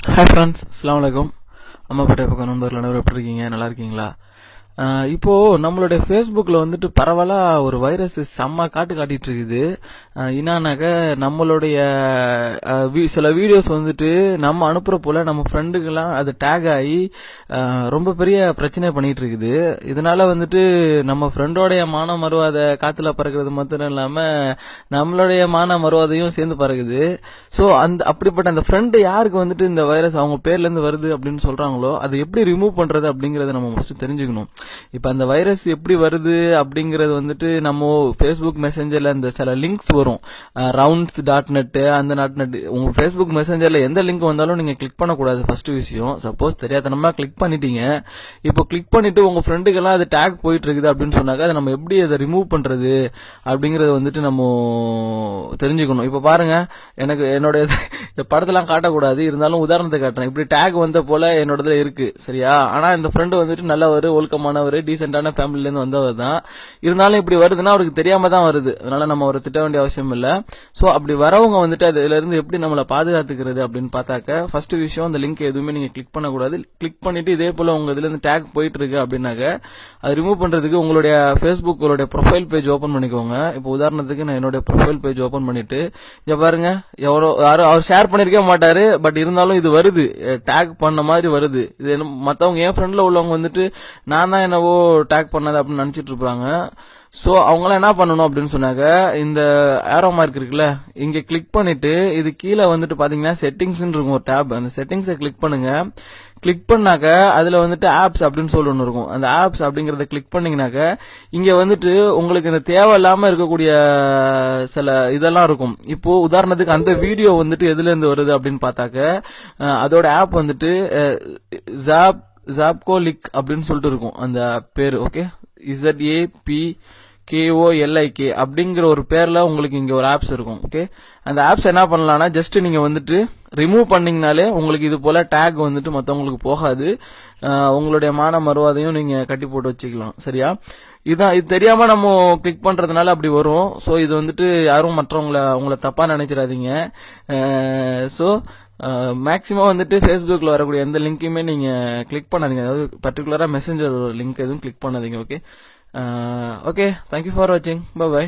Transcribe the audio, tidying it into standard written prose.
Hi friends, அஸ்ஸலாமு அலைக்கும். அம்மா பட்டை பக்கம் நண்பர்கள் அனைவரும் எப்படி இருக்கீங்க? நல்லா இருக்கீங்களா? இப்போ நம்மளுடைய ஃபேஸ்புக்கில் வந்துட்டு பரவலா ஒரு வைரஸ் செம்ம காட்டிட்டு இருக்குது. என்னன்னாக்க நம்மளுடைய சில வீடியோஸ் வந்துட்டு நம்ம அனுப்புற போல நம்ம ஃப்ரெண்டுக்கெல்லாம் அது டேக் ஆகி ரொம்ப பெரிய பிரச்சனை பண்ணிட்டு இருக்குது. இதனால வந்துட்டு நம்ம ஃப்ரெண்டோடைய மான மறுவாதை காத்துல பறக்கிறது மாத்திரம் இல்லாம நம்மளுடைய மான மறுவாதையும் சேர்ந்து பறக்குது. ஸோ அப்படிப்பட்ட அந்த ஃப்ரெண்டு யாருக்கு வந்துட்டு இந்த வைரஸ் அவங்க பேர்ல இருந்து வருது அப்படின்னு சொல்றாங்களோ அதை எப்படி ரிமூவ் பண்றது அப்படிங்கறத நம்ம ஃபர்ஸ்ட் தெரிஞ்சுக்கணும். இப்ப அந்த வைரஸ் எப்படி வருது அப்படிங்கறது வந்துட்டு நம்ம ஃபேஸ்புக் மெசஞ்சர்ல இந்த சில லிங்க்ஸ் வரும், rounds.net அந்த .net. உங்க ஃபேஸ்புக் மெசஞ்சர்ல எந்த லிங்க் வந்தாலும் நீங்க கிளிக் பண்ணக்கூடாது. ஃபர்ஸ்ட் விஷயம், சப்போஸ் தெரியாதனமா கிளிக் பண்ணிட்டீங்க, இப்போ கிளிக் பண்ணிட்டு உங்க ஃப்ரெண்டுக்கெல்லாம் அது டேக் போயிட்டு இருக்குது அப்படின்னு சொன்னாக்க அதை நம்ம எப்படி அதை ரிமூவ் பண்றது அப்படிங்கறது வந்துட்டு நம்ம தெரிஞ்சுக்கணும். இப்ப பாருங்க, எனக்கு என்னோட படத்தெல்லாம் காட்டக்கூடாது, இருந்தாலும் உதாரணத்தை காட்டுறேன். இப்படி டேக் வந்த போல என்னோடதுல இருக்கு, சரியா? ஆனா இந்த ஃப்ரெண்டு வந்துட்டு நல்லவர், ஒழுக்கமானவர், டீசென்டான ஃபேமிலில இருந்து வந்தவர் தான். இருந்தாலும் இப்படி வருதுன்னா அவருக்கு தெரியாம தான் வருது. அதனால நம்ம அவரை திட்ட வேண்டிய அவசியம் இல்ல. சோ அப்படி வரவங்க வந்துட்டு அதுல இருந்து எப்படி நம்மளை பாதுகாத்துக்கிறது அப்படின்னு பார்த்தாக்க, ஃபர்ஸ்ட் விஷயம், அந்த லிங்க் எதுவுமே நீங்க கிளிக் பண்ணக்கூடாது. கிளிக் பண்ணிட்டு இதே போல உங்க இதுல இருந்து டேக் போயிட்டு இருக்கு அப்படின்னாக்க அது ரிமூவ் பண்றதுக்கு உங்களுடைய ஃபேஸ்புக் ப்ரொஃபைல் பேஜ் ஓபன் பண்ணிக்கோங்க. இப்போ உதாரணத்துக்கு நான் என்னுடைய ப்ரொஃபைல் பேஜ் ஓபன் பண்ணிட்டு இங்க பாருங்க, யாரும் அவர் ஷேர் பண்ணிருக்க மாட்டாரு, பட் இருந்தாலும் இது வருது, டேக் பண்ண மாதிரி வருது. இது மத்தவங்க என் ஃப்ரெண்ட்ல உள்ளவங்க வந்துட்டு நான் தான் என்னவோ டேக் பண்ணது அப்படின்னு நினைச்சிட்டு இருப்பாங்க. சோ அவங்களாம் என்ன பண்ணணும் அப்படின்னு சொன்னாக்க, இந்த ஏரோ மார்க் இருக்குல்ல, இங்க கிளிக் பண்ணிட்டு இது கீழே வந்துட்டு பாத்தீங்கன்னா செட்டிங்ஸ் இருக்கும் ஒரு டேப், அந்த செட்டிங்ஸை கிளிக் பண்ணுங்க. கிளிக் பண்ணாக்க அதுல வந்துட்டு ஆப்ஸ் அப்படின்னு சொல்லி ஒன்று இருக்கும். அந்த ஆப்ஸ் அப்படிங்கறத கிளிக் பண்ணீங்கன்னாக்க இங்க வந்துட்டு உங்களுக்கு இந்த தேவையில்லாம இருக்கக்கூடிய சில இதெல்லாம் இருக்கும். இப்போ உதாரணத்துக்கு அந்த வீடியோ வந்துட்டு எதுல இருந்து வருது அப்படின்னு பார்த்தாக்க அதோட ஆப் வந்துட்டு ஜாப்கோலிக் அப்படின்னு சொல்லிட்டு இருக்கும் அந்த பேரு. ஓகே, ZAPKOLIK அப்படிங்கிற ஒரு பேர்ல உங்களுக்கு இங்க ஒரு ஆப்ஸ் இருக்கும். ஓகே, அந்த ஆப்ஸ் என்ன பண்ணலாம்னா, ஜஸ்ட் நீங்க வந்துட்டு ரிமூவ் பண்ணீங்கனாலே உங்களுக்கு இது போல டேக் வந்துட்டு மத்தவங்களுக்கு போகாது. உங்களுடைய மான மறுவாதையும் நீங்க கட்டி போட்டு வச்சுக்கலாம், சரியா? இது தெரியாம நம்ம கிளிக் பண்றதுனால அப்படி வரும். சோ இது வந்துட்டு யாரும் உங்களை தப்பா நினைச்சிடாதீங்க. சோ மேக்சிமம் வந்துட்டு ஃபேஸ்புக்ல வரக்கூடிய எந்த லிங்கையுமே நீங்க கிளிக் பண்ணாதீங்க. அதாவது பர்டிகுலரா மெசஞ்சர் லிங்க் எதுவும் கிளிக் பண்ணாதீங்க. ஓகே, தேங்க்யூ ஃபார் வாட்சிங். பை.